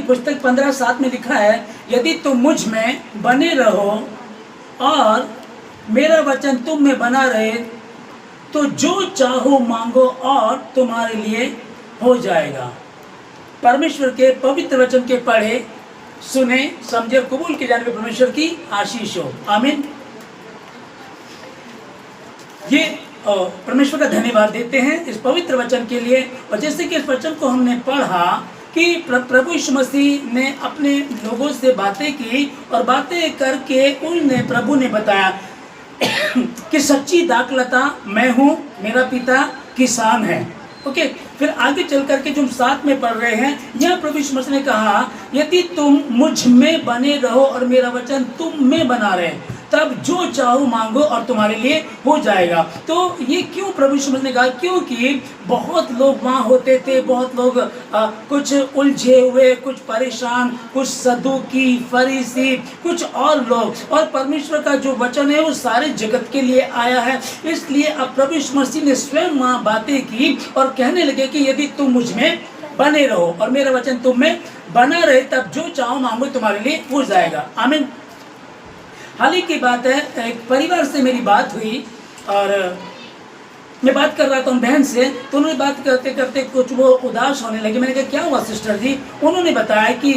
पुस्तक 15:7 में लिखा है, यदि तुम मुझ में बने रहो और मेरा वचन तुम में बना रहे तो जो चाहो मांगो और तुम्हारे लिए हो जाएगा। परमेश्वर के पवित्र वचन के पढ़े, सुने, समझे, कबूल किए जाने पर परमेश्वर की आशीष हो। आमीन। ये परमेश्वर का धन्यवाद देते हैं इस पवित्र वचन के लिए। और जैसे कि इस वचन को हमने पढ़ा कि प्रभु यीशु मसीह ने अपने लोगों से बातें की और बातें करके उन्हें प्रभु ने बताया कि सच्ची दाखलता मैं हूँ, मेरा पिता किसान है। ओके, फिर आगे चल करके जो हम साथ में पढ़ रहे हैं, यह प्रभु यीशु मसीह ने कहा, यदि तुम मुझ में बने रहो और मेरा वचन तुम में बना रहे तब जो चाहो मांगो और तुम्हारे लिए हो जाएगा। तो ये क्यों प्रभु यीशु मसीह ने कहा? क्योंकि बहुत लोग वहाँ होते थे, बहुत लोग कुछ उलझे हुए, कुछ परेशान, कुछ सदूकी, फरीसी, कुछ और लोग, और परमेश्वर का जो वचन है वो सारे जगत के लिए आया है। इसलिए अब प्रभु यीशु मसीह ने स्वयं वहाँ बातें की और कहने लगे कि यदि तुम मुझ में बने रहो और मेरा वचन तुम में बना रहे तब जो चाहो मांगो तुम्हारे लिए हो जाएगा। आमीन। हाल ही की बात है, एक परिवार से मेरी बात हुई और मैं बात कर रहा था उन बहन से, तो उन्होंने बात करते करते कुछ वो उदास होने लगी। मैंने कहा क्या हुआ सिस्टर जी? उन्होंने बताया कि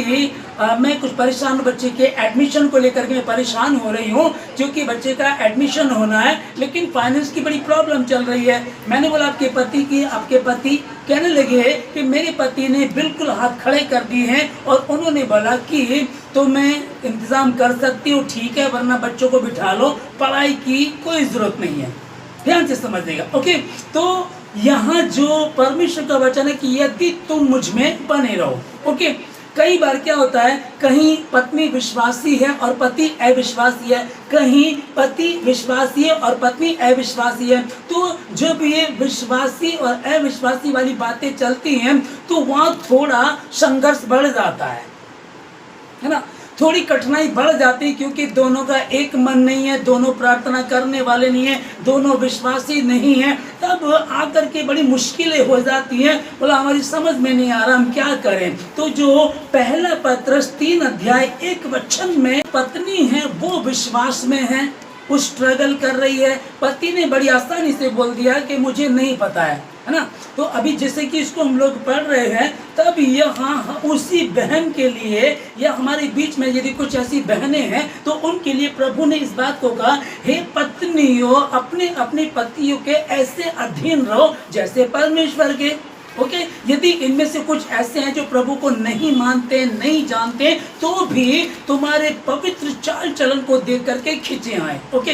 मैं कुछ परेशान हूँ, बच्चे के एडमिशन को लेकर के मैं परेशान हो रही हूँ, क्योंकि बच्चे का एडमिशन होना है लेकिन फाइनेंस की बड़ी प्रॉब्लम चल रही है। मैंने बोला आपके पति की? आपके पति कहने लगे कि मेरे पति ने बिल्कुल हाथ खड़े कर दिए हैं और उन्होंने बोला कि तो मैं इंतज़ाम कर सकती हूँ, ठीक है, वरना बच्चों को बिठा लो, पढ़ाई की कोई ज़रूरत नहीं है। ध्यान से समझिएगा। ओके, तो यहाँ जो परमेश्वर का वचन है कि यदि तुम मुझ में बने रहो। ओके, कई बार क्या होता है, कहीं पत्नी विश्वासी है और पति अविश्वासी है, कहीं पति विश्वासी है और पत्नी अविश्वासी है। तो जब ये विश्वासी और अविश्वासी वाली बातें चलती हैं तो वहाँ थोड़ा संघर्ष बढ़ जाता है ना, थोड़ी कठिनाई बढ़ जाती है, क्योंकि दोनों का एक मन नहीं है, दोनों प्रार्थना करने वाले नहीं है, दोनों विश्वासी नहीं है। तब आकर के बड़ी मुश्किलें हो जाती हैं। बोला हमारी समझ में नहीं आ रहा, हम क्या करें? तो जो पहला पत्रस 3:1 में पत्नी है वो विश्वास में है, वो स्ट्रगल कर रही है, पति ने बड़ी आसानी से बोल दिया कि मुझे नहीं पता है ना। तो अभी जैसे कि इसको हम लोग पढ़ रहे हैं, तब यहाँ उसी बहन के लिए या हमारे बीच में यदि कुछ ऐसी बहनें हैं तो उनके लिए प्रभु ने इस बात को कहा, हे पत्नियों अपने अपने पतियों के ऐसे अधीन रहो जैसे परमेश्वर के। ओके, यदि इनमें से कुछ ऐसे हैं जो प्रभु को नहीं मानते, नहीं जानते, तो भी तुम्हारे पवित्र चाल चलन को देख करके खींचे आए। ओके,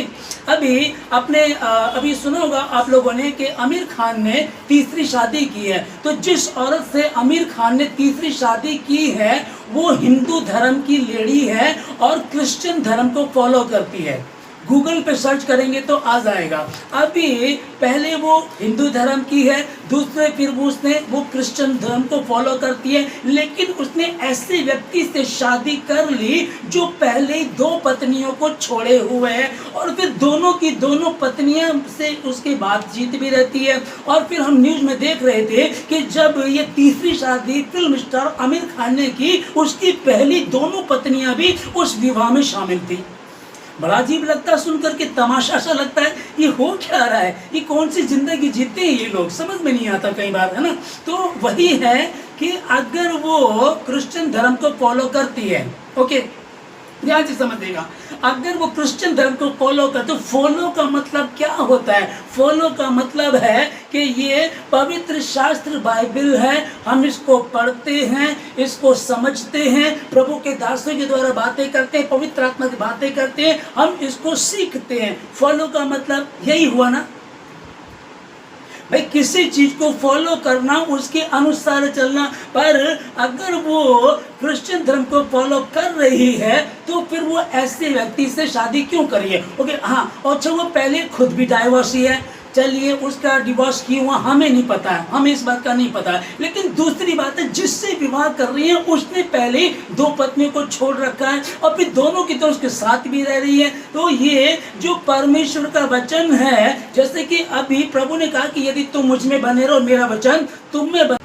अभी सुना होगा आप लोगों ने कि आमिर खान ने तीसरी शादी की है। तो जिस औरत से आमिर खान ने तीसरी शादी की है वो हिंदू धर्म की लेडी है और क्रिश्चियन धर्म को फॉलो करती है। गूगल पे सर्च करेंगे तो आ जाएगा। अभी पहले वो हिंदू धर्म की है, दूसरे फिर वो क्रिश्चियन धर्म को फॉलो करती है, लेकिन उसने ऐसे व्यक्ति से शादी कर ली जो पहले ही 2 पत्नियों को छोड़े हुए है और फिर दोनों की दोनों पत्नियां से उसकी बातचीत भी रहती है। और फिर हम न्यूज में देख रहे थे कि जब ये तीसरी शादी फिल्म स्टार आमिर खान ने की, उसकी पहली दोनों पत्नियां भी उस विवाह में शामिल थी। बड़ा अजीब लगता है, सुन करके तमाशा सा लगता है, ये हो क्या रहा है, ये कौन सी जिंदगी जीते हैं ये लोग, समझ में नहीं आता कई बार, है ना। तो वही है कि अगर वो क्रिश्चियन धर्म को फॉलो करती है, ओके ध्यान से समझिएगा, अगर वो क्रिश्चियन धर्म को फॉलो कर, तो फॉलो का मतलब क्या होता है? फॉलो का मतलब है कि ये पवित्र शास्त्र बाइबल है, हम इसको पढ़ते हैं, इसको समझते हैं, प्रभु के दासों के द्वारा बातें करते हैं, पवित्र आत्मा की बातें करते हैं, हम इसको सीखते हैं। फॉलो का मतलब यही हुआ ना भाई, किसी चीज को फॉलो करना, उसके अनुसार चलना। पर अगर वो क्रिश्चियन धर्म को फॉलो कर रही है तो फिर वो ऐसे व्यक्ति से शादी क्यों करिए? ओके, हाँ, और अच्छा वो पहले खुद भी डाइवोर्सी है, चलिए उसका डिवोर्स क्यों हुआ हमें नहीं पता है, हमें इस बात का नहीं पता है। लेकिन दूसरी बात है, जिससे विवाह कर रही है उसने पहले 2 पत्नियों को छोड़ रखा है और फिर दोनों की तो उसके साथ भी रह रही है। तो ये जो परमेश्वर का वचन है, जैसे कि अभी प्रभु ने कहा कि यदि तुम मुझ में बने रहो, मेरा वचन तुम में बने,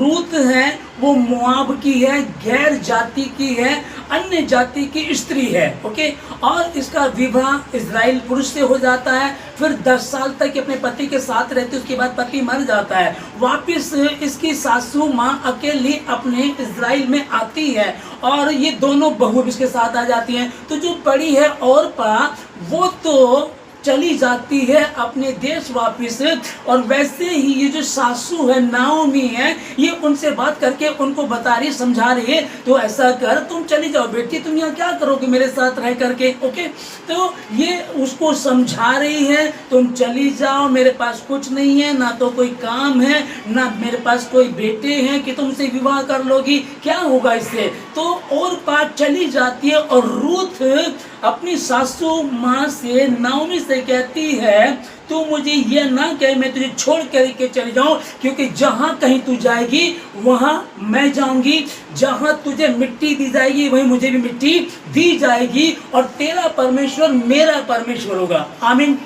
रूत है वो मोआब की है, गैर जाति की है, अन्य जाति की स्त्री है। ओके, और इसका विवाह इजराइल पुरुष से हो जाता है। फिर 10 साल तक अपने पति के साथ रहती, उसके बाद पति मर जाता है। वापिस इसकी सासू माँ अकेली अपने इजराइल में आती है और ये दोनों बहू इसके साथ आ जाती हैं। तो जो बड़ी है औरपा, वो तो चली जाती है अपने देश वापिस, और वैसे ही ये जो सासू है नाओमी है, ये उनसे बात करके उनको बता रही, समझा रही है, तो ऐसा कर, तुम चली जाओ बेटी, तुम यहाँ क्या करोगे मेरे साथ रह करके। ओके, तो ये उसको समझा रही है, तुम चली जाओ, मेरे पास कुछ नहीं है, ना तो कोई काम है, ना मेरे पास कोई बेटे हैं कि तुमसे विवाह कर लोगी, क्या होगा इससे। तो और बात चली जाती है और रूथ अपनी सासू माँ से, नाओमी से कहती है, तू मुझे ये ना कहे मैं तुझे छोड़ करके चली जाऊं, क्योंकि जहां कहीं तू जाएगी वहां मैं जाऊंगी, जहां तुझे मिट्टी दी जाएगी वहीं मुझे भी मिट्टी दी जाएगी, और तेरा परमेश्वर मेरा परमेश्वर होगा। आमीन,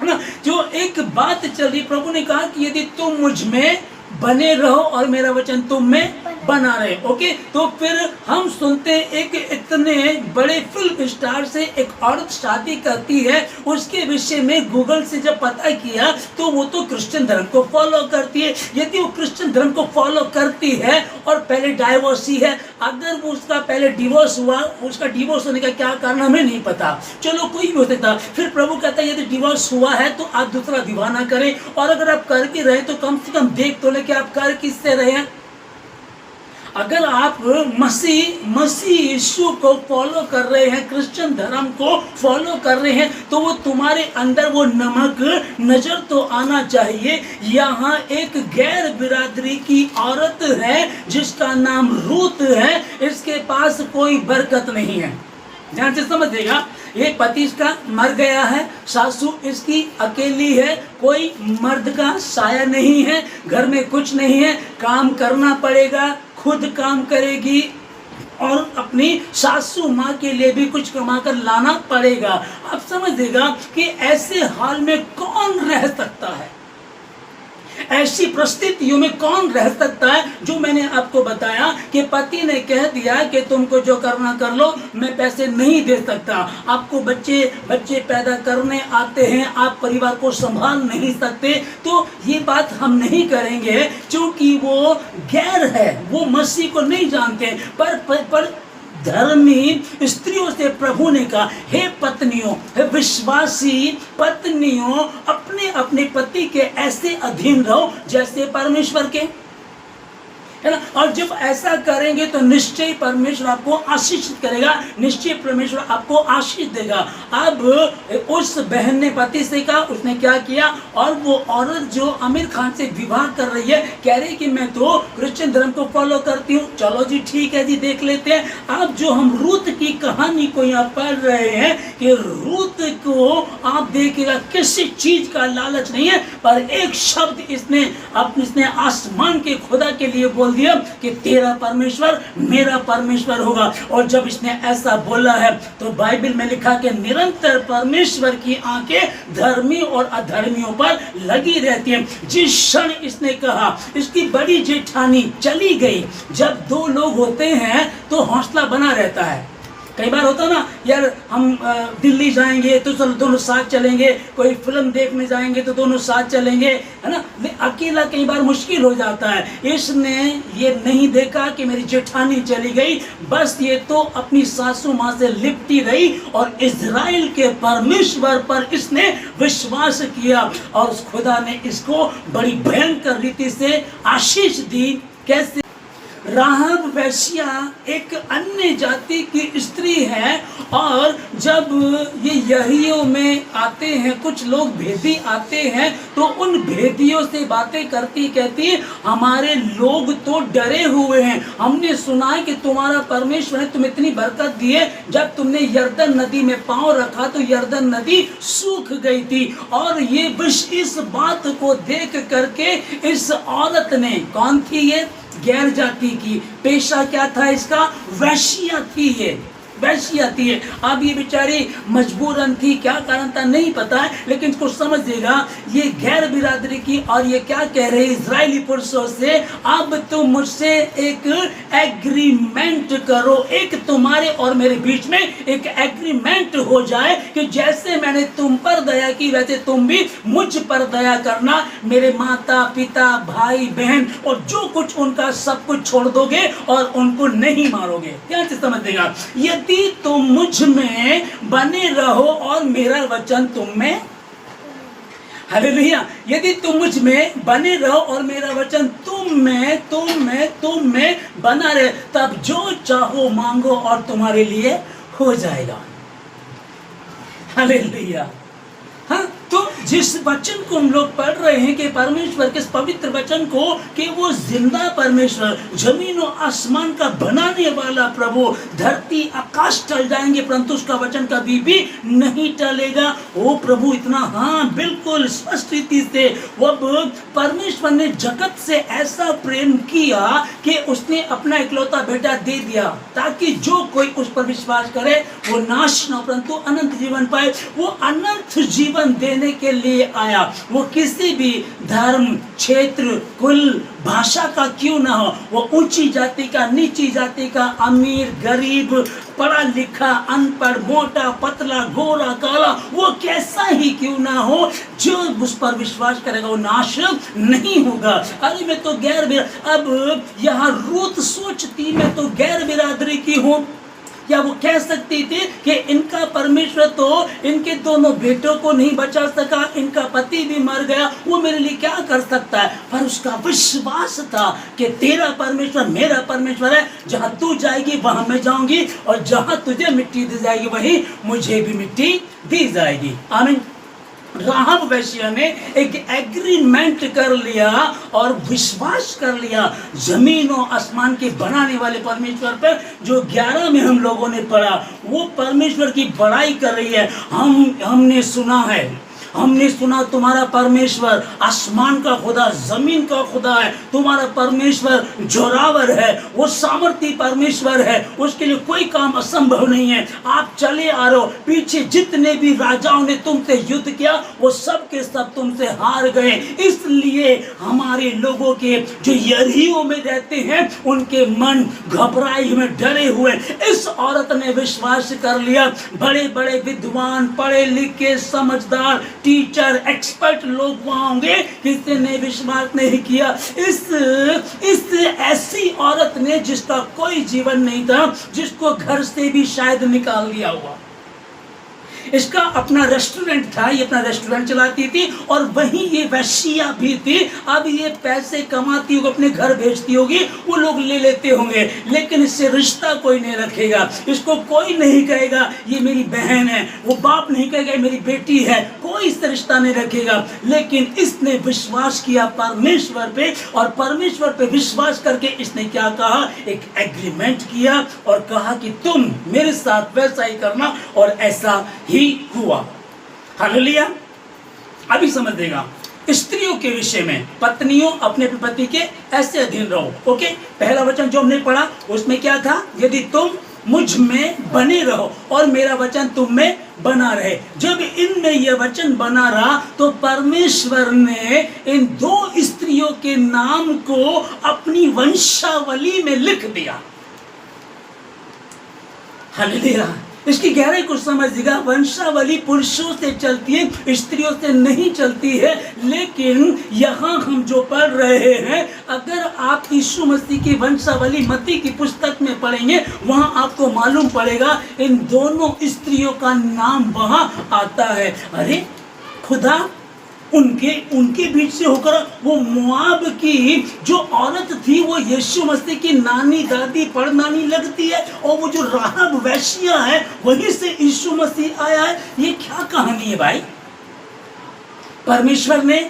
है ना। जो एक बात चल रही, प्रभु ने कहा कि यदि तुम मुझ में बने रहो और मेरा वचन तुम में बना रहे। ओके, तो फिर हम सुनते हैं एक इतने बड़े फिल्म स्टार से एक औरत शादी करती है, उसके विषय में गूगल से जब पता किया तो वो तो क्रिश्चियन धर्म को फॉलो करती है। यदि वो क्रिश्चियन धर्म को फॉलो करती है और पहले डाइवोर्सी है, अगर वो उसका पहले डिवोर्स हुआ, उसका डिवोर्स होने का क्या कारण हमें नहीं पता, चलो कोई भी हो सकता। फिर प्रभु कहता है यदि डिवोर्स हुआ है तो आप दूसरा विवाह ना करें, और अगर आप कर भी रहे तो कम से कम देख तो ले कि आप कर किससे रहे हैं। अगर आप मसीह यीशु को फॉलो कर रहे हैं, क्रिश्चियन धर्म को फॉलो कर रहे हैं, तो वो तुम्हारे अंदर वो नमक नजर तो आना चाहिए। यहाँ एक गैर बिरादरी की औरत है जिसका नाम रूत है, इसके पास कोई बरकत नहीं है। ध्यान से समझिएगा, ये पति इसका मर गया है, सासू इसकी अकेली है, कोई मर्द का साया नहीं है, घर में कुछ नहीं है, काम करना पड़ेगा, खुद काम करेगी और अपनी सासू माँ के लिए भी कुछ कमा कर लाना पड़ेगा। आप समझिएगा कि ऐसे हाल में कौन रह सकता है, ऐसी परिस्थितियों में कौन रह सकता है, जो मैंने आपको बताया कि पति ने कह दिया कि तुमको जो करना कर लो, मैं पैसे नहीं दे सकता, आपको बच्चे पैदा करने आते हैं, आप परिवार को संभाल नहीं सकते, तो ये बात हम नहीं करेंगे, क्योंकि वो गैर है, वो मसीह को नहीं जानते। पर धर्मी स्त्रियों से प्रभु ने कहा, हे पत्नियों, हे विश्वासी पत्नियों, अपने अपने पति के ऐसे अधीन रहो जैसे परमेश्वर के, है ना। और जब ऐसा करेंगे तो निश्चय परमेश्वर आपको आशीषित करेगा, निश्चय परमेश्वर आपको आशीष देगा। अब उस बहन ने पति से कहा, उसने क्या किया, और वो औरत जो आमिर खान से विवाह कर रही है, कह रही कि मैं तो क्रिश्चियन धर्म को फॉलो करती हूँ। चलो जी ठीक है जी, देख लेते हैं। अब जो हम रूत की कहानी को यहाँ पढ़ रहे हैं कि रूत को आप देखिएगा किसी चीज का लालच नहीं है, पर एक शब्द इसने आसमान के खुदा के लिए बोल दिया कि तेरा परमेश्वर मेरा परमेश्वर होगा। और जब इसने ऐसा बोला है तो बाइबल में लिखा कि निरंतर परमेश्वर की आंखें धर्मी और अधर्मियों पर लगी रहती हैं। जिस क्षण इसने कहा, इसकी बड़ी जेठानी चली गई। जब दो लोग होते हैं तो हौसला बना रहता है। कई बार होता ना यार, हम दिल्ली जाएंगे तो चलो दोनों साथ चलेंगे, कोई फिल्म देखने जाएंगे तो दोनों साथ चलेंगे, है ना। अकेला कई बार मुश्किल हो जाता है। इसने ये नहीं देखा कि मेरी जेठानी चली गई, बस ये तो अपनी सासू माँ से लिपटी रही और इजराइल के परमेश्वर पर इसने विश्वास किया, और उस खुदा ने इसको बड़ी भयंकर रीति से आशीष दी। कैसे? राहब वेश्या एक अन्य जाति की स्त्री है, और जब ये यरीहो में आते हैं, कुछ लोग भेदी आते हैं, तो उन भेदियों से बातें करती कहती है, हमारे लोग तो डरे हुए हैं, हमने सुना है कि तुम्हारा परमेश्वर ने तुम्हें इतनी बरकत दी है, जब तुमने यरदन नदी में पांव रखा तो यरदन नदी सूख गई थी। और ये इस बात को देख करके इस औरत ने, कौन थी ये? गैर जाति की, पेशा क्या था इसका? वैश्या थी ये, वैश्या थी। अब ये बेचारी मजबूरन थी, क्या कारण था नहीं पता है, लेकिन इसको समझिएगा, ये गैर बिरादरी की, और ये क्या कह रहे इजरायली पुरुषों से, अब तुम मुझसे एक एग्रीमेंट करो, एक तुम्हारे और मेरे बीच में एक एग्रीमेंट हो जाए कि जैसे मैंने तुम पर दया की वैसे तुम भी मुझ पर दया करना। मेरे माता पिता भाई बहन और जो कुछ उनका सब कुछ छोड़ दोगे और उनको नहीं मारोगे। ध्यान से समझ देगा, यदि तुम मुझ में बने रहो और मेरा वचन तुम में, हालेलुया, यदि तुम मुझ में बने रहो और मेरा वचन तुम में बना रहे, तब जो चाहो मांगो और तुम्हारे लिए हो जाएगा। हालेलुया। हाँ, तो जिस वचन को हम लोग पढ़ रहे हैं कि परमेश्वर के इस पवित्र वचन को कि वो जिंदा परमेश्वर, जमीन और आसमान का बनाने वाला प्रभु, धरती आकाश टल जाएंगे परंतु उसका वचन कभी भी नहीं टलेगा। वो प्रभु इतना, हाँ बिल्कुल स्पष्ट रीति से, वो परमेश्वर ने जगत से ऐसा प्रेम किया कि उसने अपना इकलौता बेटा दे दिया ताकि जो कोई उस पर विश्वास करे वो नाश न परंतु अनंत जीवन पाए। वो अनंत जीवन देने के लिए आया। वो किसी भी धर्म, क्षेत्र, कुल, भाषा का क्यों ना हो, वो ऊंची जाति का, नीची जाति का, अमीर, गरीब, पढ़ा लिखा, अनपढ़, मोटा, पतला, गोरा, काला, वो कैसा ही क्यों ना हो, जो उस पर विश्वास करेगा वो नाश नहीं होगा। अरे मैं तो अब यहाँ रूत सोचती मैं तो गैर बिरादरी की हूँ, या वो कह सकती थी कि इनका परमेश्वर तो इनके दोनों बेटों को नहीं बचा सका, इनका पति भी मर गया, वो मेरे लिए क्या कर सकता है। पर उसका विश्वास था कि तेरा परमेश्वर मेरा परमेश्वर है, जहां तू जाएगी वहां मैं जाऊंगी, और जहां तुझे मिट्टी दी जाएगी वहीं मुझे भी मिट्टी दी जाएगी। आमीन। राहब वैश्या ने एक एग्रीमेंट कर लिया और विश्वास कर लिया जमीन और आसमान के बनाने वाले परमेश्वर पर। जो 11 में हम लोगों ने पढ़ा, वो परमेश्वर की बड़ाई कर रही है। हमने सुना तुम्हारा परमेश्वर आसमान का खुदा, जमीन का खुदा है। तुम्हारा परमेश्वर जोरावर है, वो सामर्थी परमेश्वर है, उसके लिए कोई काम असंभव नहीं है। आप चले आ रहे हो, पीछे जितने भी राजाओं ने तुमसे युद्ध किया वो सब के सब तुमसे हार गए। इसलिए हमारे लोगों के जो यरीहो में रहते हैं उनके मन घबराए हुए, डरे हुए। इस औरत ने विश्वास कर लिया। बड़े बड़े विद्वान, पढ़े लिखे, समझदार, टीचर, एक्सपर्ट लोग वहां होंगे, किसी ने विश्वास नहीं किया। इस ऐसी औरत ने जिसका कोई जीवन नहीं था, जिसको घर से भी शायद निकाल दिया हुआ, इसका अपना रेस्टोरेंट था, ये अपना रेस्टोरेंट चलाती थी और वहीं ये वैश्या भी थी। अब ये पैसे कमाती होगी, अपने घर भेजती होगी, वो लोग ले लेते होंगे, लेकिन इससे रिश्ता कोई नहीं रखेगा। इसको कोई नहीं कहेगा ये मेरी बहन है, वो बाप नहीं कहेगा मेरी बेटी है, कोई इससे रिश्ता नहीं रखेगा। लेकिन इसने विश्वास किया परमेश्वर पे, और परमेश्वर पे विश्वास करके इसने क्या कहा, एक एग्रीमेंट किया और कहा कि तुम मेरे साथ वैसा ही करना, और ऐसा ही हुआ। हालेलुया। अभी समझ देगा स्त्रियों के विषय में, पत्नियों अपने पति के ऐसे अधीन रहो। ओके, पहला वचन जो हमने पढ़ा उसमें क्या था, यदि तुम मुझ में बने रहो और मेरा वचन तुम में बना रहे। जब इनमें यह वचन बना रहा तो परमेश्वर ने इन 2 स्त्रियों के नाम को अपनी वंशावली में लिख दिया। हालेलुया। इसकी गहराई को समझिएगा। वंशावली पुरुषों से चलती है, स्त्रियों से नहीं चलती है। लेकिन यहाँ हम जो पढ़ रहे हैं, अगर आप यीशु मसीह की वंशावली मत्ती की पुस्तक में पढ़ेंगे, वहाँ आपको मालूम पड़ेगा इन दोनों स्त्रियों का नाम वहाँ आता है। अरे खुदा उनके बीच से होकर वो मोआब की जो औरत थी वो यीशु मसीह की नानी, दादी, परनानी लगती है, और वो जो राहब वैश्या है वहीं से यीशु मसीह आया है। ये क्या कहानी है भाई। परमेश्वर ने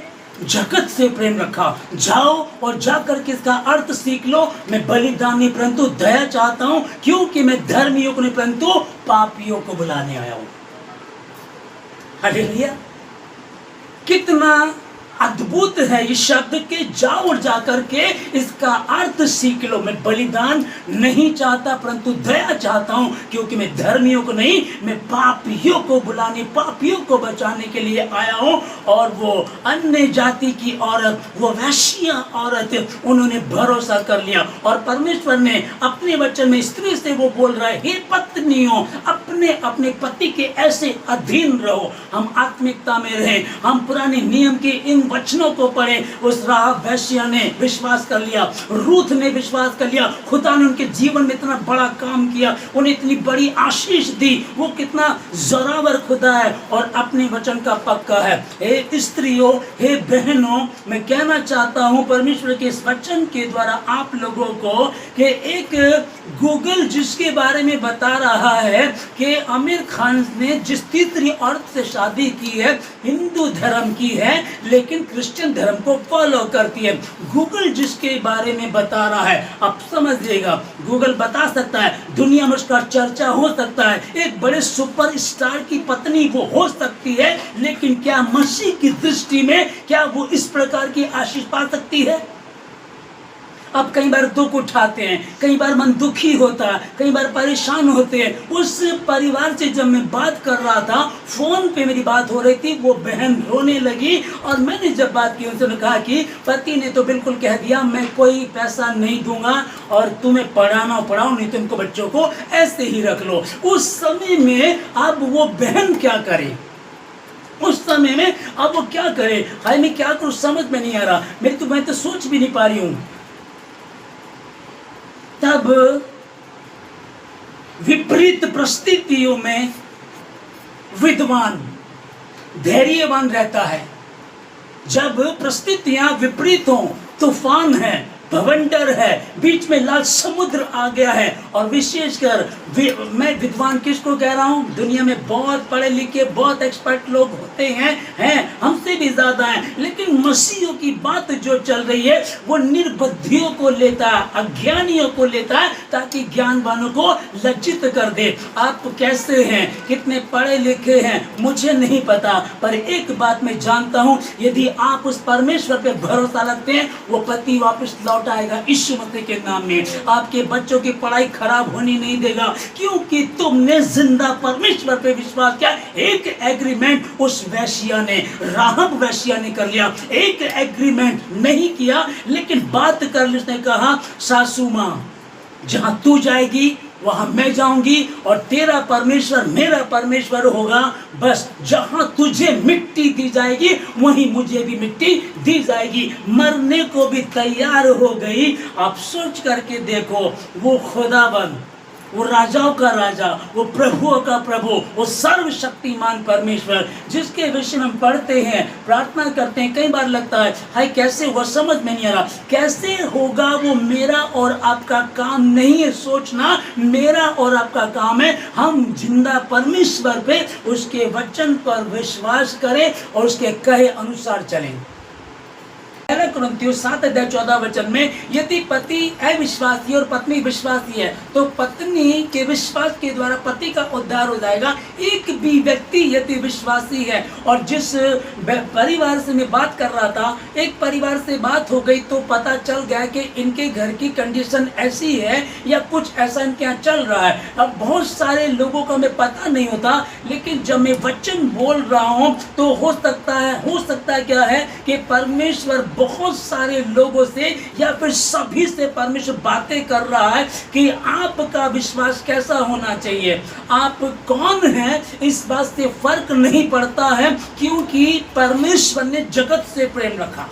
जगत से प्रेम रखा, जाओ और जाकर के इसका अर्थ सीख लो। मैं बलिदानी परंतु दया चाहता हूं, क्योंकि मैं धर्मियों को नहीं परंतु पापियों को बुलाने आया हूं। हालेलुया। कितना अद्भुत है इस शब्द के, जाओ और जाकर के इसका अर्थ सीख लो। मैं बलिदान नहीं चाहता परंतु दया चाहता हूं, क्योंकि मैं धर्मियों को नहीं, मैं पापियों को बुलाने, पापियों को बचाने के लिए आया हूं। और वो अन्य जाति की औरत, वो वैश्या औरत, उन्होंने भरोसा कर लिया और परमेश्वर ने अपने वचन में स्त्री से वो बोल रहा है, हे पत्नियों, अपने अपने पति के ऐसे अधीन रहो। हम आत्मिकता में रहे, हम पुराने नियम के इन वचनों को पढ़े। उस राहाब वेश्या ने विश्वास कर लिया, रूथ ने विश्वास कर लिया। खुदा ने उनके जीवन में इतना बड़ा काम किया, उन्हें इतनी बड़ी आशीष दी। वो कितना जोरावर खुदा है और अपने वचन का पक्का है। हे स्त्रियों, हे बहनों, मैं कहना चाहता हूं परमेश्वर के इस वचन के द्वारा आप लोगों को कि एक गूगल जिसके बारे में बता रहा है कि आमिर खान ने जिस तीसरी औरत से शादी की है, हिंदू धर्म की है लेकिन क्रिश्चियन धर्म को फॉलो करती है। गूगल जिसके बारे में बता रहा है, आप समझिएगा, गूगल बता सकता है, दुनिया में उसका चर्चा हो सकता है, एक बड़े सुपरस्टार की पत्नी वो हो सकती है, लेकिन क्या मसीह की दृष्टि में क्या वो इस प्रकार की आशीष पा सकती है? अब कई बार दुख उठाते हैं, कई बार मन दुखी होता है, कई बार परेशान होते हैं। उस परिवार से जब मैं बात कर रहा था, फोन पे मेरी बात हो रही थी, वो बहन रोने लगी और मैंने जब बात की उनसे कहा कि पति ने तो बिल्कुल कह दिया मैं कोई पैसा नहीं दूंगा और तुम्हें पढ़ाना पढ़ाओ, नहीं तो इनको बच्चों को ऐसे ही रख लो। उस समय में अब वो बहन क्या करे? उस समय में अब वो क्या करे? भाई मैं क्या करूं समझ में नहीं आ रहा, मैं तो सोच भी नहीं पा रही हूं। तब विपरीत परिस्थितियों में विद्वान धैर्यवान रहता है। जब परिस्थितियां विपरीत हों, तूफान है, भवंडर है, बीच में लाल समुद्र आ गया है, और विशेषकर मैं विद्वान किसको कह रहा हूं? दुनिया में बहुत पढ़े लिखे, बहुत एक्सपर्ट लोग होते हैं हमसे भी ज्यादा हैं, लेकिन मसीहों की बात जो चल रही है वो निर्बुद्धियों को लेता है, अज्ञानियों को लेता है, ताकि ज्ञानवानों को लज्जित कर दे। आप कैसे हैं, कितने पढ़े लिखे हैं मुझे नहीं पता, पर एक बात मैं जानता हूं, यदि आप उस परमेश्वर पे भरोसा रखते हैं, वो पति वापस लौट आएगा यीशु मसीह के नाम में। आपके बच्चों की पढ़ाई खराब होने नहीं देगा, क्योंकि तुमने जिंदा परमेश्वर पे विश्वास किया। एक एग्रीमेंट उस वैश्या ने, राहब वैश्या ने कर लिया। एक एग्रीमेंट नहीं किया, लेकिन बात कर ली। उसने कहा, सासू मां जहां तू जाएगी वहां मैं जाऊंगी और तेरा परमेश्वर मेरा परमेश्वर होगा। बस जहां तुझे मिट्टी दी जाएगी वहीं मुझे भी मिट्टी दी जाएगी। मरने को भी तैयार हो गई। आप सोच करके देखो, वो खुदाबंद, वो राजाओं का राजा, वो प्रभुओं का प्रभु, वो सर्वशक्तिमान परमेश्वर, जिसके विषय में हम पढ़ते हैं, प्रार्थना करते हैं, कई बार लगता है हाय कैसे वो समझ में नहीं आ रहा, कैसे होगा वो। मेरा और आपका काम नहीं है सोचना, मेरा और आपका काम है हम जिंदा परमेश्वर पे, उसके वचन पर विश्वास करें और उसके कहे अनुसार चलें। 7:14 में, यदि पति अविश्वासी और पत्नी विश्वासी है तो पत्नी के विश्वास के द्वारा पति का उद्धार हो जाएगा। एक भी व्यक्ति यदि विश्वासी है, और जिस परिवार से मैं बात कर रहा था, एक परिवार से बात हो गई तो पता चल गया कि इनके घर की कंडीशन ऐसी है या कुछ ऐसा इनके यहाँ चल रहा है। अब बहुत सारे लोगों का हमें पता नहीं होता, लेकिन जब मैं वचन बोल रहा हूँ तो हो सकता है क्या है कि परमेश्वर बहुत सारे लोगों से या फिर सभी से परमेश्वर बातें कर रहा है कि आपका विश्वास कैसा होना चाहिए, आप कौन हैं, इस बात से फर्क नहीं पड़ता है, क्योंकि परमेश्वर ने जगत से प्रेम रखा।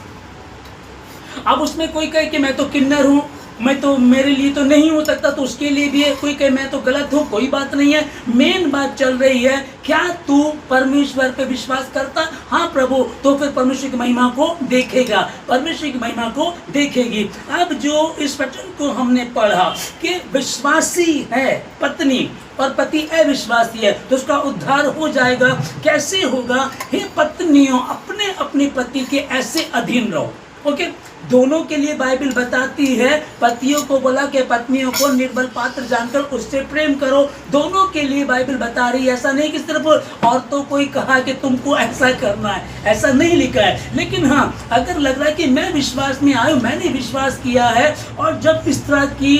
अब उसमें कोई कहे कि मैं तो किन्नर हूं, मैं तो, मेरे लिए तो नहीं हो सकता, तो उसके लिए भी है। कोई कहे मैं तो गलत हूँ, कोई बात नहीं है। मेन बात चल रही है, क्या तू परमेश्वर पे विश्वास करता? हाँ प्रभु, तो फिर परमेश्वर की महिमा को देखेगा, परमेश्वर की महिमा को देखेगी। अब जो इस वचन को हमने पढ़ा कि विश्वासी है पत्नी और पति अविश्वासी है तो उसका उद्धार हो जाएगा। कैसे होगा? हे पत्नियों, अपने अपने पति के ऐसे अधीन रहो। ओके, दोनों के लिए बाइबल बताती है, पतियों को बोला कि पत्नियों को निर्बल पात्र जानकर उससे प्रेम करो। दोनों के लिए बाइबल बता रही है। ऐसा नहीं कि सिर्फ औरतों को ही कहा कि तुमको ऐसा करना है, ऐसा नहीं लिखा है। लेकिन हाँ, अगर लग रहा है कि मैं विश्वास में आया, मैंने विश्वास किया है, और जब इस तरह की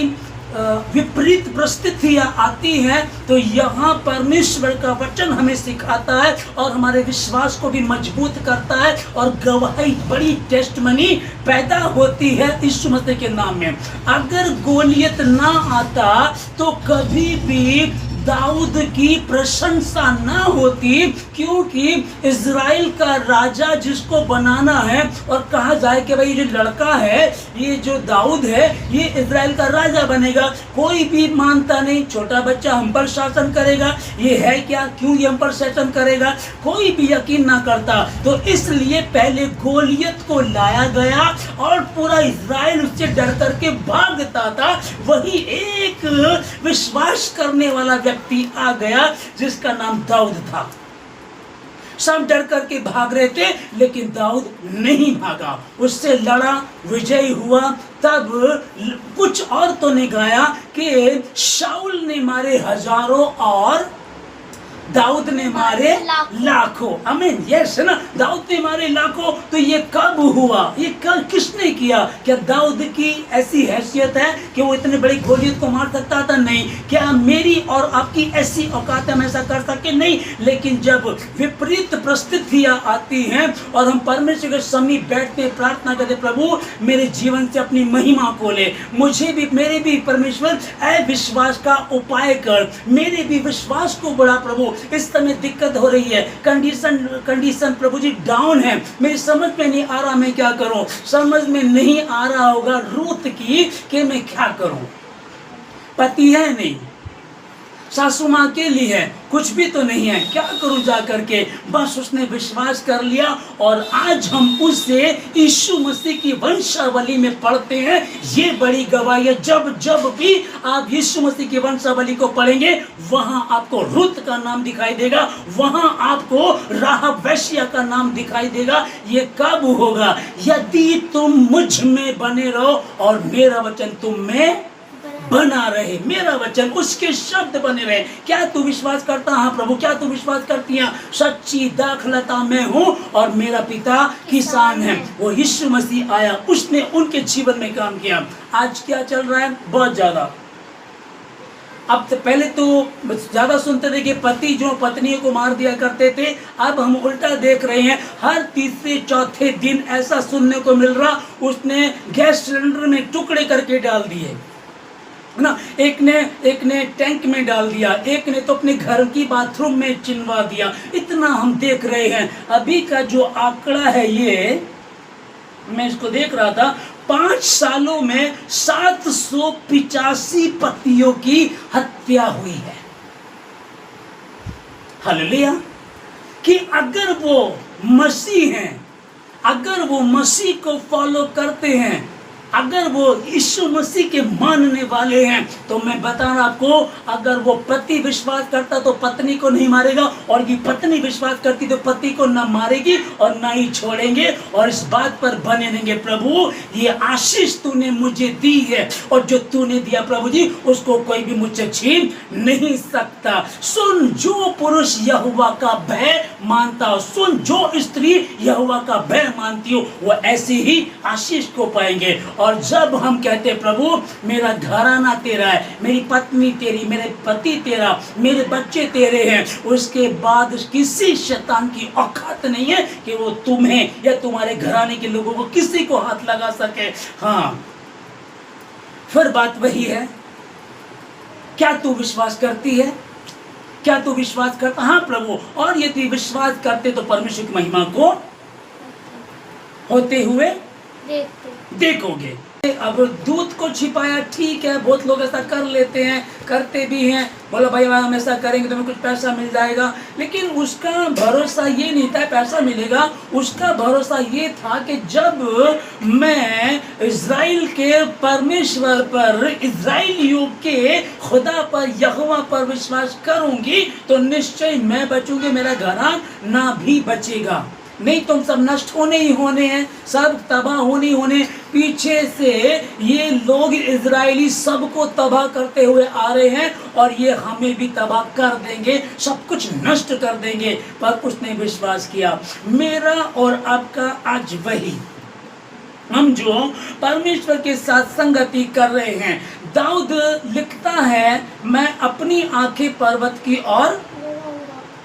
विपरीत परिस्थितियां आती हैं, तो यहाँ परमेश्वर का वचन हमें सिखाता है और हमारे विश्वास को भी मजबूत करता है, और गवाही, बड़ी टेस्टमनी पैदा होती है यीशु मसीह के नाम में। अगर गोलियत ना आता तो कभी भी दाऊद की प्रशंसा ना होती, क्योंकि इज़राइल का राजा जिसको बनाना है, और कहा जाए कि भाई ये जो लड़का है, ये जो दाऊद है, ये इज़राइल का राजा बनेगा, कोई भी मानता नहीं। छोटा बच्चा हम पर शासन करेगा, ये है क्या, क्यों ये हम पर शासन करेगा, कोई भी यकीन ना करता। तो इसलिए पहले गोलियत को लाया गया और पूरा इज़राइल उससे डर करके भागता था। वही एक विश्वास करने वाला व्यक्ति आ गया जिसका नाम दाऊद था। सब डर करके भाग रहे थे, लेकिन दाऊद नहीं भागा, उससे लड़ा, विजयी हुआ। तब कुछ औरतों ने गाया कि शाऊल ने मारे हजारों और दाऊद ने मारे लाखों। आमीन, यस है ना, दाऊद ने मारे लाखों। तो ये कब हुआ, ये कब, किसने किया? क्या दाऊद की ऐसी हैसियत है कि वो इतने बड़ी गोलियत को मार सकता था? नहीं। क्या मेरी और आपकी ऐसी औकात है हम ऐसा कर सके? नहीं। लेकिन जब विपरीत परिस्थितियां आती हैं और हम परमेश्वर के समीप बैठते, प्रार्थना करते, प्रभु मेरे जीवन से अपनी महिमा को ले, मुझे भी, मेरे भी परमेश्वर अविश्वास का उपाय कर, मेरे भी विश्वास को बढ़ा। प्रभु इस समय दिक्कत हो रही है, कंडीशन प्रभु जी डाउन है, मेरी समझ में नहीं आ रहा मैं क्या करूं, समझ में नहीं आ रहा होगा रूत की कि मैं क्या करूं। पति है नहीं, सासू माँ के लिए है, कुछ भी तो नहीं है, क्या करूं जा करके। बस उसने विश्वास कर लिया, और आज हम उससे यीशु मसीह की वंशावली में पढ़ते हैं। ये बड़ी गवाही है, जब जब भी आप यीशु मसीह की वंशावली को पढ़ेंगे, वहां आपको रुत का नाम दिखाई देगा, वहां आपको राहब वेश्या का नाम दिखाई देगा। ये कब होगा? यदि तुम मुझ में बने रहो और मेरा वचन तुम में बना रहे, मेरा वचन, उसके शब्द बने रहे। क्या तू विश्वास करता? हाँ प्रभु। क्या तू विश्वास करती है? सच्ची दाखलता मैं हूँ और मेरा पिता किसान है। वो यीशु मसीह आया, उसने उनके जीवन में काम किया। आज क्या चल रहा है? बहुत ज्यादा। अब तो पहले तो ज्यादा सुनते थे कि पति जो पत्नियों को मार दिया करते थे, अब हम उल्टा देख रहे हैं। हर तीसरे चौथे दिन ऐसा सुनने को मिल रहा, उसने गैस सिलेंडर में टुकड़े करके डाल दिए ना, एक ने टैंक में डाल दिया, एक ने तो अपने घर की बाथरूम में चिनवा दिया। इतना हम देख रहे हैं। अभी का जो आंकड़ा है, ये मैं इसको देख रहा था, 5 सालों में 785 पतियों की हत्या हुई है। हालेलुया। कि अगर वो मसीह हैं, अगर वो मसीह को फॉलो करते हैं, अगर वो यीशु मसीह के मानने वाले हैं, तो मैं बता रहा आपको, अगर वो पति विश्वास करता तो पत्नी को नहीं मारेगा, और ये पत्नी विश्वास करती तो पति को न मारेगी और न ही छोड़ेंगे, और इस बात पर बने रहेंगे। प्रभु ये आशीष तूने मुझे दी है, और जो तूने दिया प्रभु जी, उसको कोई भी मुझसे छीन नहीं सकता। सुन, जो पुरुष यहोवा का भय मानता हो, सुन, जो स्त्री यहोवा का भय मानती हो, वो ऐसे ही आशीष को पाएंगे। और जब हम कहते हैं प्रभु मेरा घराना तेरा है, मेरी पत्नी तेरी, मेरे पति तेरा, मेरे बच्चे तेरे हैं, उसके बाद किसी शैतान की औकात नहीं है कि वो तुम्हें या तुम्हारे घराने के लोगों को किसी को हाथ लगा सके। हाँ, फिर बात वही है, क्या तू विश्वास करती है? क्या तू विश्वास करता? हाँ प्रभु। और यदि विश्वास करते तो परमेश्वर की महिमा को होते हुए देखोगे। अब दूध को छिपाया, ठीक है, बहुत लोग ऐसा कर लेते हैं, करते भी हैं, बोलो भाई हम ऐसा करेंगे तो हमें कुछ पैसा मिल जाएगा। लेकिन उसका भरोसा ये नहीं था पैसा मिलेगा, उसका भरोसा ये था कि जब मैं इज़राइल के परमेश्वर पर, इज़राइलियों के खुदा पर, यहोवा पर विश्वास करूंगी तो निश्चय मैं बचूंगी, मेरा घराना भी बचेगा। नहीं, तुम सब नष्ट होने ही होने हैं, सब तबाह होने ही होने। पीछे से ये लोग इजरायली सबको तबाह करते हुए आ रहे हैं और ये हमें भी तबाह कर देंगे, सब कुछ नष्ट कर देंगे। पर उसने विश्वास किया। मेरा और आपका आज वही, हम जो परमेश्वर के साथ संगति कर रहे हैं। दाऊद लिखता है, मैं अपनी आंखें पर्वत की ओर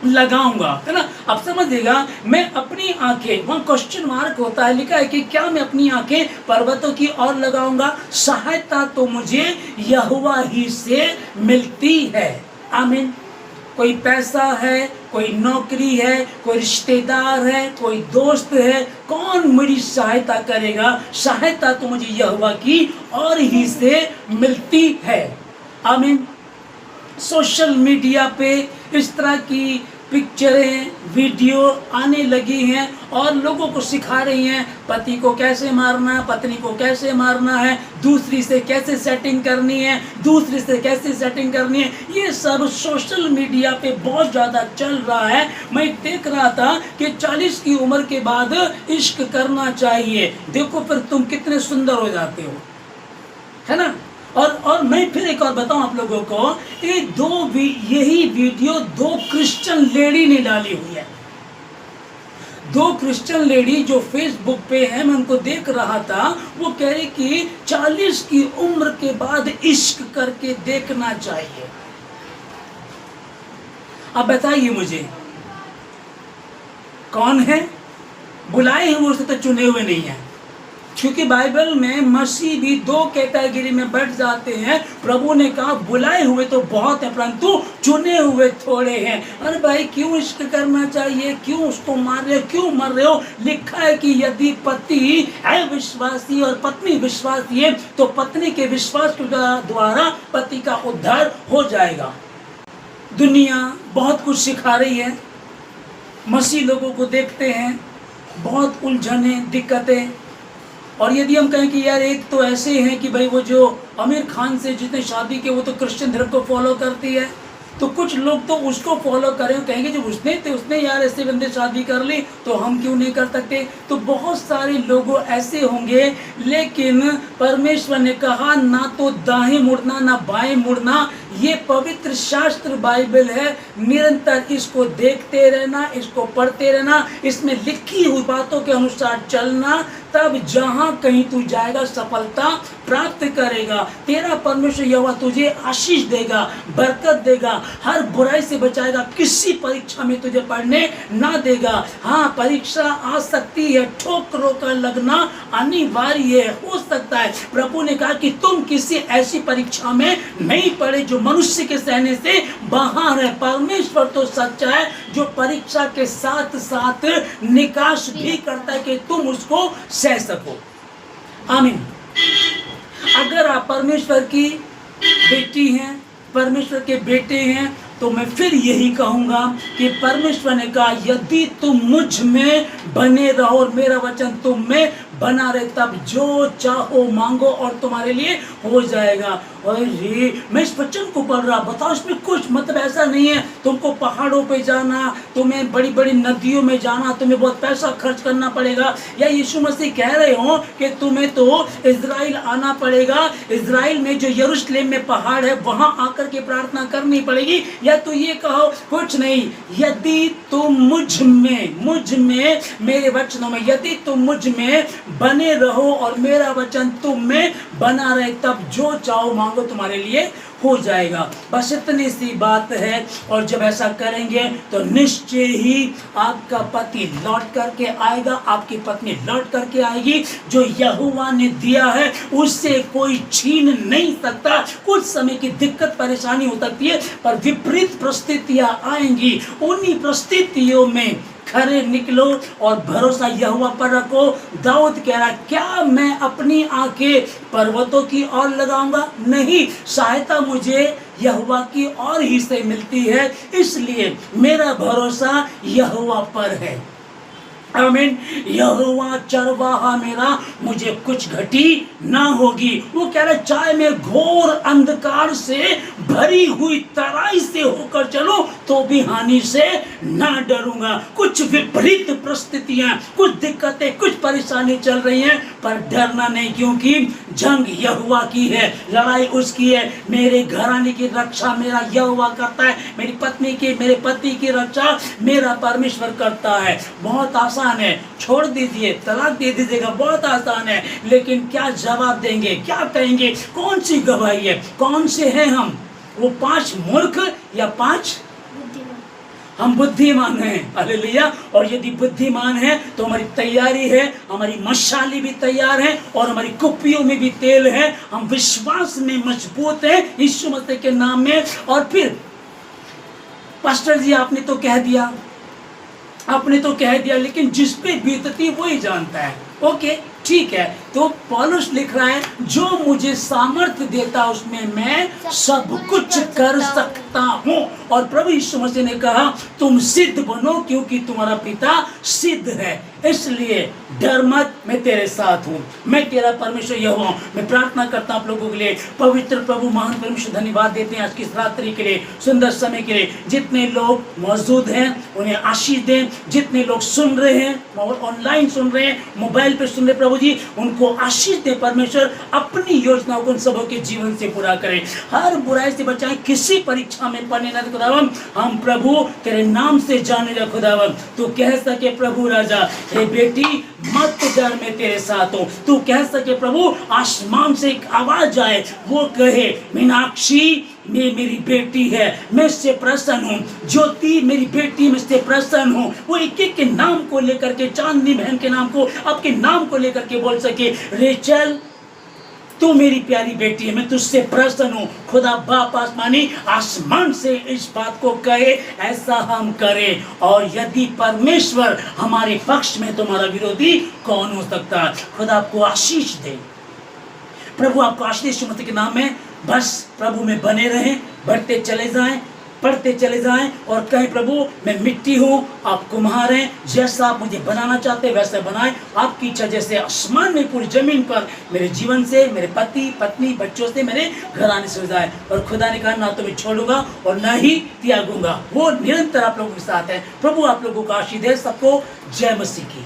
लगाऊंगा, है ना। अब समझिएगा, मैं अपनी आंखें, वहां क्वेश्चन मार्क होता है, लिखा है कि क्या मैं अपनी आंखें पर्वतों की ओर लगाऊंगा? सहायता तो मुझे यहोवा ही से मिलती है। आमीन। कोई पैसा है, कोई नौकरी है, कोई रिश्तेदार है, कोई दोस्त है, कौन मेरी सहायता करेगा? सहायता तो मुझे यहोवा की और ही से मिलती है। आमीन। सोशल मीडिया पे इस तरह की पिक्चरें, वीडियो आने लगी हैं और लोगों को सिखा रही हैं पति को कैसे मारना है, पत्नी को कैसे मारना है, दूसरी से कैसे सेटिंग करनी है, दूसरी से कैसे सेटिंग करनी है। ये सब सोशल मीडिया पे बहुत ज़्यादा चल रहा है। मैं देख रहा था कि 40 की उम्र के बाद इश्क करना चाहिए। देखो फिर तुम कितने सुंदर हो जाते हो, है ना। और मैं फिर एक और बताऊं आप लोगों को, यही वीडियो 2 क्रिश्चियन लेडी ने डाली हुई है। 2 क्रिश्चियन लेडी जो फेसबुक पे है, मैं उनको देख रहा था, वो कह रही कि 40 की उम्र के बाद इश्क करके देखना चाहिए। अब बताइए मुझे, कौन है? बुलाए हुए से तो चुने हुए नहीं है, क्योंकि बाइबल में मसीह भी 2 कैटेगरी में बैठ जाते हैं। प्रभु ने कहा बुलाए हुए तो बहुत है, परंतु चुने हुए थोड़े हैं। अरे भाई, क्यों इश्क करना चाहिए? क्यों उसको मार रहे हो? क्यों मर रहे हो? लिखा है कि यदि पति है विश्वासी और पत्नी विश्वासी है, तो पत्नी के विश्वास के द्वारा पति का उद्धार हो जाएगा। दुनिया बहुत कुछ सिखा रही है, मसीह लोगों को देखते हैं, बहुत उलझने, दिक्कतें। और यदि हम कहें कि यार एक तो ऐसे हैं कि भाई वो जो आमिर खान से जितने शादी के, वो तो क्रिश्चियन धर्म को फॉलो करती है, तो कुछ लोग तो उसको फॉलो करें, कहेंगे जब उसने यार ऐसे बंदे शादी कर ली तो हम क्यों नहीं कर सकते। तो बहुत सारे लोग ऐसे होंगे, लेकिन परमेश्वर ने कहा ना तो दाएं मुड़ना ना बाएं मुड़ना। ये पवित्र शास्त्र बाइबल है, निरंतर इसको देखते रहना, इसको पढ़ते रहना, इसमें लिखी हुई बातों के अनुसार चलना, तब जहां कहीं तू जाएगा सफलता प्राप्त करेगा। तेरा परमेश्वर यहोवा तुझे आशीष देगा, बरकत देगा, हर बुराई से बचाएगा, किसी परीक्षा में तुझे पढ़ने ना देगा। हाँ, परीक्षा आ सकती है, ठोकरों का लगना अनिवार्य है, हो सकता है। प्रभु ने कहा कि तुम किसी ऐसी परीक्षा में नहीं पड़े जो मनुष्य के सहने से बाहर है। परमेश्वर तो सच्चा है, जो परीक्षा के साथ साथ निकास भी करता है कि तुम उसको सह सको। आमीन। अगर आप परमेश्वर की बेटी हैं, परमेश्वर के बेटे हैं, तो मैं फिर यही कहूँगा कि परमेश्वर ने कहा यदि तुम मुझ में बने रहो और मेरा वचन तुम में बना रहे, तब जो चाहो मांगो और तुम्हारे लिए हो जाएगा। और ये मैं इस वचन को पढ़ रहा, बताओ इसमें कुछ मतलब ऐसा नहीं है तुमको पहाड़ों पे जाना, तुम्हें बड़ी बड़ी नदियों में जाना, तुम्हें बहुत पैसा खर्च करना पड़ेगा, या यीशु मसीह कह रहे हो कि तुम्हें तो इजराइल आना पड़ेगा, इजराइल में जो यरूशलेम में पहाड़ है वहां आकर के प्रार्थना करनी पड़ेगी, या तो ये कहो कुछ नहीं, यदि तुम मुझ में मेरे वचनों में, यदि तुम मुझ में बने रहो और मेरा वचन तुम में बना रहे, तब जो चाहो मांगो तुम्हारे लिए हो जाएगा। बस इतनी सी बात है। और जब ऐसा करेंगे तो निश्चय ही आपका पति लौट करके आएगा, आपकी पत्नी लौट करके आएगी। जो यहोवा ने दिया है उससे कोई छीन नहीं सकता। कुछ समय की दिक्कत परेशानी हो सकती है, पर विपरीत परिस्थितियां आएंगी, उन्हीं परिस्थितियों में खरे निकलो और भरोसा यहोवा पर रखो। दाऊद कह रहा, क्या मैं अपनी आंखें पर्वतों की ओर लगाऊंगा? नहीं, सहायता मुझे यहोवा की ओर ही से मिलती है, इसलिए मेरा भरोसा यहोवा पर है। आमीन। यहोवा चरवाहा मेरा, मुझे कुछ घटी ना होगी। वो कह रहे चाहे मैं घोर अंधकार से भरी हुई तराई से होकर चलूं तो भी हानि से ना डरूंगा। कुछ विपरीत परिस्थितियां, कुछ दिक्कतें, कुछ परेशानी चल रही हैं, पर डरना नहीं, क्योंकि जंग यहोवा की है, लड़ाई उसकी है। मेरे घराने की रक्षा मेरा यहोवा करता है, मेरी पत्नी की, मेरे पति की रक्षा मेरा परमेश्वर करता है। बहुत आसान है, छोड़ दीजिए, तलाक दे दीजिएगा, बहुत आसान है। लेकिन क्या जवाब देंगे, क्या कहेंगे, कौन सी गवाही है, कौन से हैं हम? वो 5 मूर्ख या 5 हम बुद्धिमान हैं। हालेलुया। और यदि बुद्धिमान है तो हमारी तैयारी है, हमारी मशाली भी तैयार है और हमारी कुप्पियों में भी तेल है। हम विश्वास में मजबूत हैं यीशु मसीह के नाम में। और फिर पास्टर जी आपने तो कह दिया, आपने तो कह दिया, लेकिन जिस पे बीतती वही जानता है। ओके, ठीक है। तो पौलुस लिख रहा है, जो मुझे सामर्थ्य देता उसमें मैं सब कुछ कर सकता हूँ। और प्रभु यीशु मसीह ने कहा तुम सिद्ध बनो क्योंकि तुम्हारा पिता सिद्ध है। इसलिए डर मत, मैं तेरे साथ हूँ, मैं तेरा परमेश्वर यहोवा हूँ। मैं प्रार्थना करता हूँ आप लोगों के लिए। पवित्र प्रभु महान परमेश्वर धन्यवाद देते हैं आज की रात्रि के लिए, सुंदर समय के लिए। जितने लोग मौजूद हैं उन्हें आशीष दें, जितने लोग सुन रहे हैं, ऑनलाइन सुन रहे हैं, मोबाइल पे सुन रहे, प्रभु जी उनको आशीष दे परमेश्वर। अपनी योजनाओं को उन सबों के जीवन से पूरा करें, हर बुराई से बचाएं, किसी परीक्षा में पड़ने न दे खुदावन। हम प्रभु तेरे नाम से जाने जा खुदावन। तू कह सके प्रभु राजा, हे बेटी मत डर, मैं तेरे साथ हूँ। तू कह सके प्रभु, आसमान से एक आवाज आए, वो कहे मीनाक्षी ये मेरी बेटी है, मैं इससे प्रसन्न हूँ। ज्योति मेरी बेटी, मैं इससे प्रसन्न हूँ। वो एक एक के नाम को लेकर के, चांदनी बहन के नाम को, आपके नाम को लेकर के बोल सके, रेचल तू मेरी प्यारी बेटी है, मैं तुझसे प्रसन्न हूँ। खुदा बाप आसमानी आसमान से इस बात को कहे, ऐसा हम करें। और यदि परमेश्वर हमारे पक्ष में, तुम्हारा विरोधी कौन हो सकता है? खुदा आपको आशीष दे, प्रभु आपको आशीष मसीह के नाम में। बस प्रभु में बने रहें, बढ़ते चले जाएं, पढ़ते चले जाएं और कहें प्रभु मैं मिट्टी हूँ, आप कुम्हार हैं, जैसा आप मुझे बनाना चाहते हैं वैसा बनाएं। आपकी इच्छा जैसे आसमान में पूरी जमीन पर मेरे जीवन से, मेरे पति पत्नी बच्चों से, मेरे घराने से हो जाए। और खुदा ने कहा ना तो मैं छोड़ूंगा और ना ही त्यागूंगा। वो निरंतर आप लोगों के साथ है। प्रभु आप लोगों को आशीष दे। सबको जय मसीह की।